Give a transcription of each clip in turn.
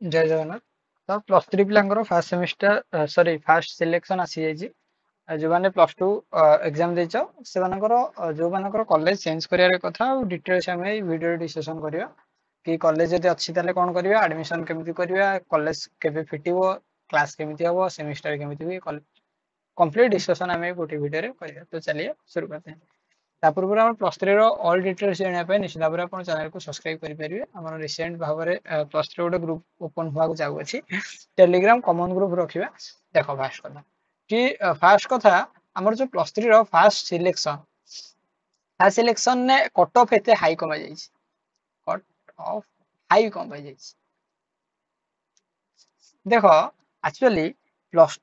जय जगन्नाथ। तो plus three पिलांकर first semester sorry first selection आसी जाइए। जो मैंने प्लस टू एग्जाम देच से जो मानकर कॉलेज चेंज करियार कथा डिटेल्स आम वीडियो डिस्कशन करिया कि कॉलेज जब अच्छी ताले कौन करिया एडमिशन केमिति करिया कॉलेज केबे फिटिबो क्लास केमिति हबो सेमिस्टर केमिति हुए कंप्लीट डिस्कशन आम गोटे वीडियो रे करिया। तो चलिए शुरू करते हैं। ता पूर्व हम प्लस थ्री ऑल डिटेल्स जानापी निश्चित भाव में चैनल को सब्सक्राइब करेंगे। आम रिसेंट भाव में प्लस थ्री गोटे ग्रुप ओपन होगा जाऊँगी टेलीग्राम कमन ग्रुप रखा। देख फास्ट कथा कि फास्ट कथा आमर जो प्लस थ्री फास्ट सिलेक्शन ने कट ऑफ एते हाई कम जाइए। कट ऑफ हाई कम जाइए। देख actually plus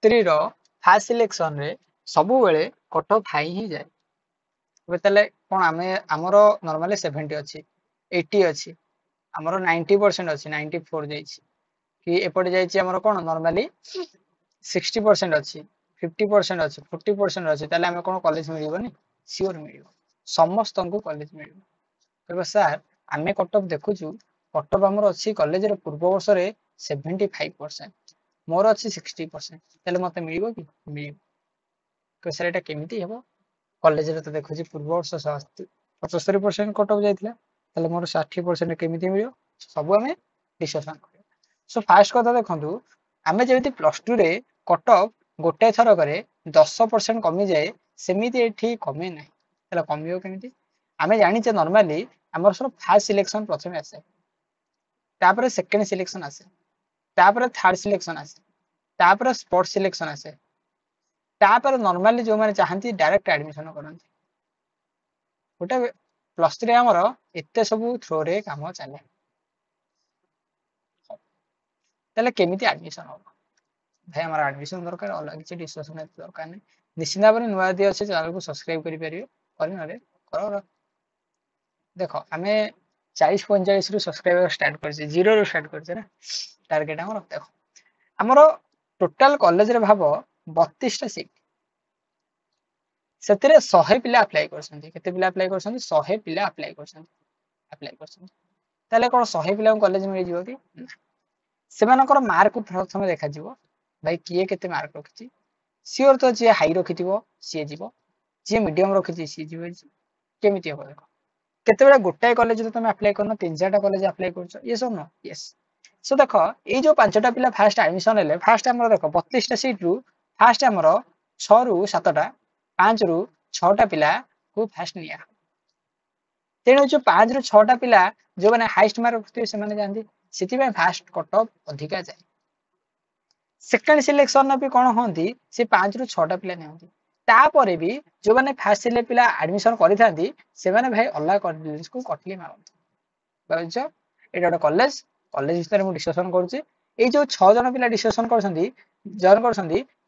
three fast selection रे सब बेले कट ऑफ हाई ही जाए। कौन आम आमर नॉर्मली 70 अच्छी 80 अच्छी आमर 90% अच्छी 94 जाइए कि एपटे जाइए आमर कौन नॉर्मली 60% अच्छी 50% अच्छी 40% अच्छी आम कौन कॉलेज मिलबनी सियोर मिल समस्त को कॉलेज मिल कह सार आम कटअफ देखुचु कटअफ आमर अच्छी कॉलेज पूर्व वर्ष में 75% मोर अच्छी 60% मत मिल कि मिल कह सर यहाँ केमी हम कॉलेज तो देखुची पूर्व वर्ष 75% कटअफ जाता मोर 60% केमी मिल सब आम डिस्कसन कर। सो फास्ट कथा देखु आम जमी प्लस टू रे कटअफ गोटे थरक 10% कमी जाए सेमती ये कमे ना कम केमी आम जाचे नॉर्मली आम सब फास्ट सिलेक्शन प्रथम आसे तापर सेकेंड सिलेक्शन आसे तापर थर्ड सिलेक्शन आसे तापर स्पोर्ट्स सिलेक्शन आसे तापर नॉर्मली जो मैंने चाहती डायरेक्ट एडमिशन करते गोटे प्लस थ्री आमर एत सब थ्रो रे काम चले केमी एडमिशन हम भाई हमारा एडमिशन दरकार अलग किसी डिस्कशन दरकार नहीं निश्चित भाव में नुआ दी अच्छे चैनल को सब्सक्राइब करेंगे कर देख आम 40-45 रु सब्सक्राइबर स्टार्ट कर जीरो रु स्टार्ट कर टार्गेट आम देख आमर टोटाल कॉलेज रे भाव 32 टा सीट से 100 पिला अप्लाई करते पिला अप्लाई कर 100 पिला अप्लाई कर कौन 100 पिला कॉलेज मिल जाव कि से मार्क प्रथम देखा भाई किए के मार्क रखी सियोर तो जी हाई रखि सी जीव जी मीडियम रखी सी जीव केमी हम देख केते गोटाए कॉलेज तुम अप्लाई करना 3-4टा कॉलेज अप्लाई कर ये सब न यस। सो देख ये जो 5टा पिला फास्ट एडमिशन है फास्ट आम देख 32टा सीट रु फास्ट आमर 6 रु 7टा 5 रु 6टा पिला को फास्ट निया तेणु जो 5 रु 6टा पिला जो मैंने हाइस्ट मार्क रखते से जाती से फास्ट कट ऑफ अधिका जाए। सेकेंड सिलेक्शन भी कौन होती से 5 रु 6टा पिला नहीं तापर भी जो मैंने फास्ट सिले पिला एडमिशन करते से भाई अलग कॉलेज को कटली मारती ये गोटे कॉलेज कॉलेज विषय में डिस्कसन करुँचे ये जो 6 जन पिला डिस्कसन कर जॉइन कर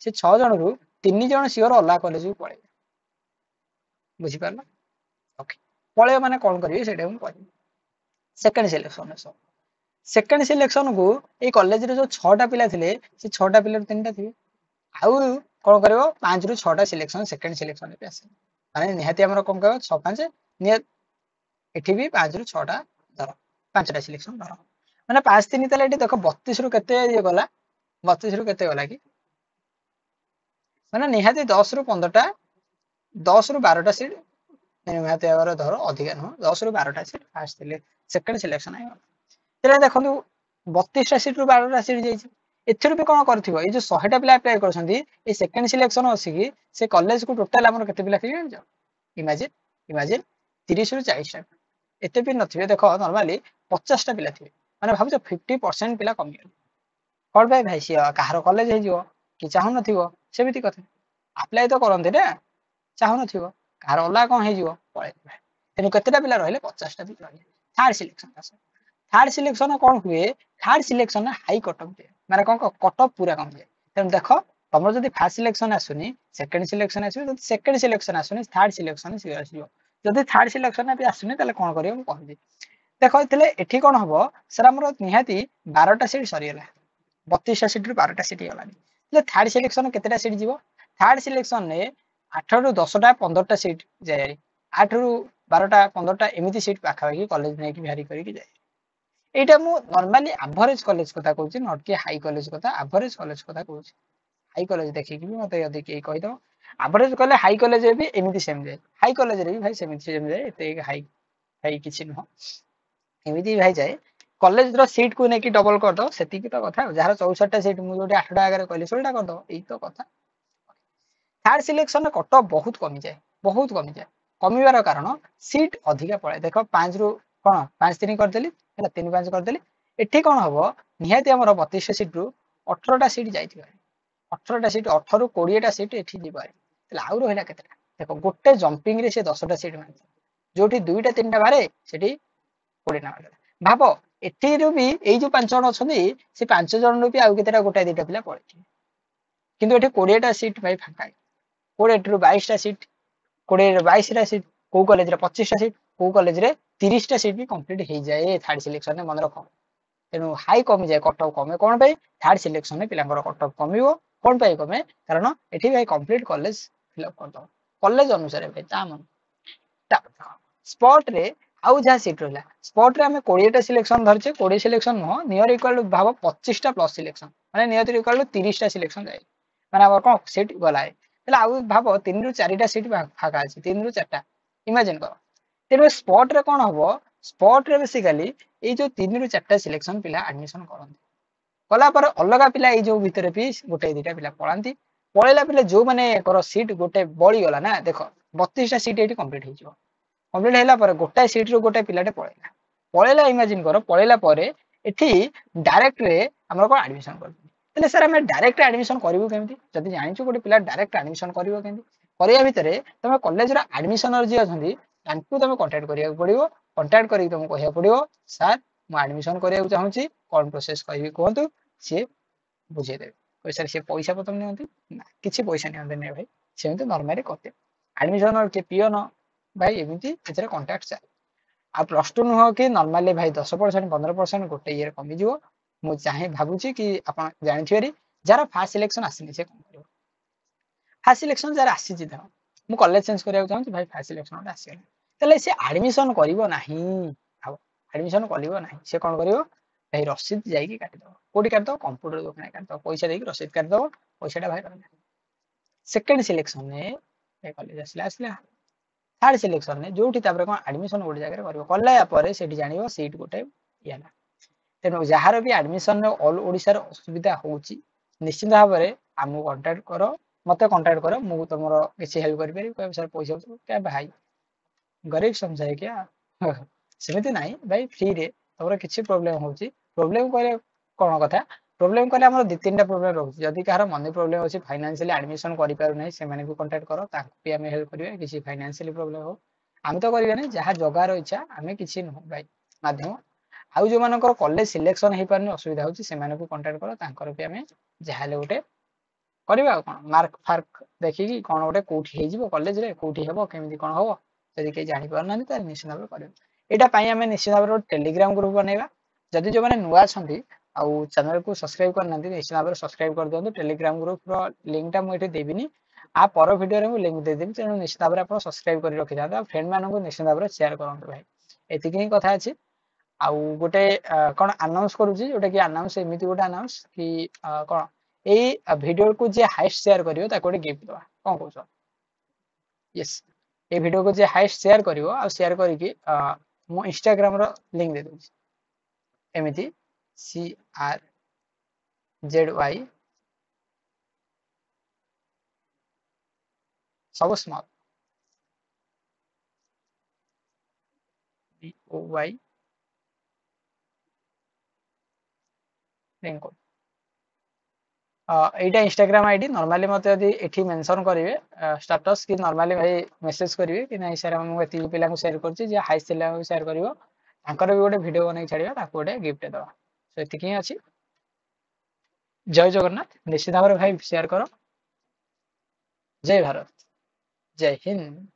6 जन रु 3 जन सियोर अलग कॉलेज को पड़े बुझीपार ओके पलैया मैंने कौन करेंगे सेकेंड सिलेक्शन सेकेंड सिलेक्शन को ये कॉलेज रे जो 6टा पिला थे से 6टा पिला 3टा थे आउ कौन कर 5 रु 6टा सिलेक्शन सेकेंड सिलेक्शन आसे माने निहाती आमर कौन कह 6-5 एठी भी 5 रु 6टा धर 5टा सिलेक्शन धर मैंने 5-3 ये देख 32 रु केते गला 32 रु केते गला कि मैंने निहाती 10 रु 15टा 10 रु 12टा सीट निहाती धर अधिका नुह 10 रु 12टा सीट फास्ट सेकेंड सिलेक्शन आएगा देखो 32टा सीट रु 12टा सीट जाइए एथर भी कौन कर जो 100टा पिला अप्लाई कर सेकेंड सिलेक्शन आसिकी से कॉलेज को टोटाल आमर केते पिला थे जान इमेजिन इमेजिन 30 रु 40टा एत भी नथिबे देख नॉर्मली 50टा पिला थे मैंने भाव 50% पिला कमी कौन भाई भाई सी कहार कॉलेज हो कि चाहू नमती कथा अप्लाई तो करते ना चाहू न कहार अलग कौन हो पड़े तेणु केतेटा पिला रही 50टा पिला रही थर्ड सिलेक्शन थर्ड सिलेक्शन कौन हुए थर्ड सिलेक्शन हाई कटअफ दिए मैंने कौन कटअफ पूरा कम दिए तेणु देख तुम जब फास्ट सिलेक्शन आसुनी सेकेंड सिलेक्शन आसो सेकेंड सिलेक्शन आसुनी थर्ड सिलेक्शन जब थर्ड सिलेक्शन भी आसुनी कौन कर कहूँ देख ये कौन हम सर आम निहाती 12टा सीट सरीगला 32टा सीट रु 12टा सीट गलानी थर्ड सिलेक्शन केतेटा सीट जीव थर्ड सिलेक्शन ने 8 रु 10टा 15टा सीट जाए 8 रु 12टा 15टा एमती सीट पाखापाखि कॉलेज नहीं बाहरी करके जाए एटा मु नॉर्मली एवरेज कॉलेज कथा कहूची नॉट कि हाई कॉलेज कथा एवरेज कॉलेज कथा कहूची हाई कॉलेज देखि कि मते यदि के कहि दो एवरेज कले हाई कॉलेज रे भी एमिति सेम जाय हाई कॉलेज रे भी भाई सेमिति सेम जाय एते हाई हाई किछि न एमिति भाई जाय कॉलेज रो सीट को नेकी डबल कर दो सेति की तो कथा जहार 64 टा सीट मु जोटी 8 टा आगे कहली 16 टा कर दो एई तो कथा थर्ड सिलेक्शन में कट ऑफ बहुत कमी जाए कमिवार कारण सीट अधिका पड़े देख 5 रु कौन 5-3 करदेली 3-5 करदेली एठी कौन हम निहाती आम 32 सीट रु 18 टा सीट जाइए 18 टा सीट 18 रु 20 टा सीट एठी जीवारे आउ रहा के देख गोटे जंपिंग रे से 10 टा सीट मार जो 2टा 3टा बारे से 20 टा भाव एठी भी ये जो 5 जन अच्छा से 5 जन भी आउ केतेटा गोटा 2टा पिला पड़े किंतु एठी 20 टा सीट भाई फांका 20 रु 22 टा सीट 20 रु 22 टा सीट को कॉलेज रे 25 टा सीट को कॉलेज रे 30 टा सीट भी कंप्लीट हो जाए थर्ड सिलेक्शन में मन रख तेणु हाई कमी जाए कट ऑफ कमे कौन पे थर्ड सिलेक्शन में पिलांकर कट ऑफ कमिवो कौन पे कमे कारण एठी भाई कंप्लीट कॉलेज फिलअप कर दो कॉलेज अनुसार भाई ता मन स्पॉट रे आउ जहाँ सीट रहा स्पॉट रे हमें 20 टा सिलेक्शन धरचे 20 सिलेक्शन नुह नियर इक्वल टू भाव 25 टा प्लस सिलेक्शन माने नियर इक्वल टू 30 टा सिलेक्शन जाए माने अब कौन सीट गला है आउ भाव 3 रु 4 टा सीट फाका अछि 3 रु 4 टा इमेजिन कर तेरे स्पॉट रे कौन हम स्पॉट रे बेसिकली ये जो 3 रु 4 टा सिलेक्शन पिला एडमिशन करंती कला पर अलग पिला ये जो भीतर भी गोटे 2टा पिला पळांती पळेला पिला जो माने कर सीट गोटे बळी गला ना देखो 32 टा सीट एठी कंप्लीट हो जिवो कंप्लीट हैला पर गोटा सीट रु गोटे पिलाटे पळेला पळेला इमेजिन कर पळेला परे एठी डायरेक्ट रे हमर को एडमिशन कर तले सर हमें डायरेक्ट एडमिशन करिवो केमती जदि जानिछु गोटे पिला डायरेक्ट एडमिशन करिवो केमती करिया भितरे तमे कॉलेज रा एडमिशनर जे अछंती तांकु तमे कांटेक्ट करिया पड़िवो कांटेक्ट करी तुमको कहिया पड़िवो सर मु एडमिशन करिया चाहूची कोन प्रोसेस कहबी कहंतु से बुझे देबे कोइ सर से पैसा पतम नियंती ना किछि पैसा नियंते नै भाई सेमते नॉर्मली करते एडमिशनर के पियोन भाई एमिति एथरे कांटेक्ट चाहे आ प्लस 2 नुह कि नॉर्मली भाई 10% 15% गोटे ईयर कमी जिवो मु चाहे भाबुची कि आपण जानिथियरी जरा फास्ट सिलेक्शन आसीनी से कोन करिवो फास्ट सिलेक्शन जरा आसी जिदा मु कॉलेज चेंज करिया चाहूची भाई फास्ट सिलेक्शन आसी तले से एडमिशन करिवो नाही अब एडमिशन करिवो नाही से कोन करिवो भाई रसीद जाई काटि दो कोडी काटि दो कंप्यूटर दुकान काटि दो पैसा देकी रसीद काटि दो पैसाटा भाई रहला सेकंड सिलेक्शन में ए कॉलेज आसला थर्ड सिलेक्शन में जोठी तापर कोन एडमिशन गोटे जगह करिवो कल्ला परे सेठी जानिवो सीट गोटे याला तेनो जहार भी एडमिशन ऑल ओडिसा रो असुविधा होउची निश्चित भाव में आमु कांटेक्ट करो मते कांटेक्ट करो मु तुमरो किसी हेल्प करि पारि कोइ सर पैसा क्या भाई गरीब समझाए क्या सेमिति नाही भाई फ्री रे तमरो किछि प्रॉब्लम होउची प्रॉब्लम करे कोन कथा प्रॉब्लम करे हमर 2-3टा प्रॉब्लम रहउची जदि कहार मनी प्रॉब्लम होची फाइनेंशियली एडमिशन करि पारु नै से माने को कांटेक्ट करो ताकू भी हमें हेल्प करिवे किछि फाइनेंशियली प्रॉब्लम हो हम तो करिवे नै जहा जगार इच्छा हमें किछि न भाई माध्यम आउ जो मानकर कॉलेज सिलेक्शन हे पारनी असुविधा होची से माने को कांटेक्ट करो तांकर भी हमें जहाले गोटे करबा कोन मार्क फार्क देखि कि कोन गोटे कोठी हे जिवो कॉलेज रे कोठी हेबो केमिति कोन होबो यदि के जानि पार नानी त निश्चित भाव करबो एटा पई हमें निश्चित भाव टेलीग्राम ग्रुप बनेबा जदि जो माने नुवा छथि आउ चैनल को सब्सक्राइब कर नांती निश्चित भाव सब्सक्राइब कर दियंतु टेलीग्राम ग्रुप रो लिंक टा मु एठी देबिनी आ पर वीडियो रे मु लिंक दे देबी तेनु निश्चित भाव आपण सब्सक्राइब करि रखि जाता फ्रेंड मानन को निश्चित भाव शेयर करंतु भाई एतिकी ही कथा अछि आउ गोटे कोन अनाउंस करूची जोटा कि अनाउंस एमिति गोटे अनाउंस कि कोन एई वीडियो को जे हाईएस्ट शेयर करियो ता कोटे गिफ्ट दवा कोन कहछो यस ए वीडियो को जे हाईएस्ट शेयर करियो आ शेयर करी कि मो इंस्टाग्राम रो लिंक दे दूची एमिति CRZY सब स्मॉल BOY लिंक एटा इंस्टाग्राम आईडी नॉर्मली मते यदि एठी मेंशन करिवे स्टेटस कि नॉर्मली भाई मेसेज करिवे कि नहीं सर हम एति पिला को शेयर करछि जे हाई सिला को शेयर करिवो तांकर भी गोटे वीडियो बनै छाड़िबा ताको गोटे गिफ्ट दवा सो एति कि अछि जय जगन्नाथ निश्चित भाव भाई शेयर करो जय भारत जय हिंद।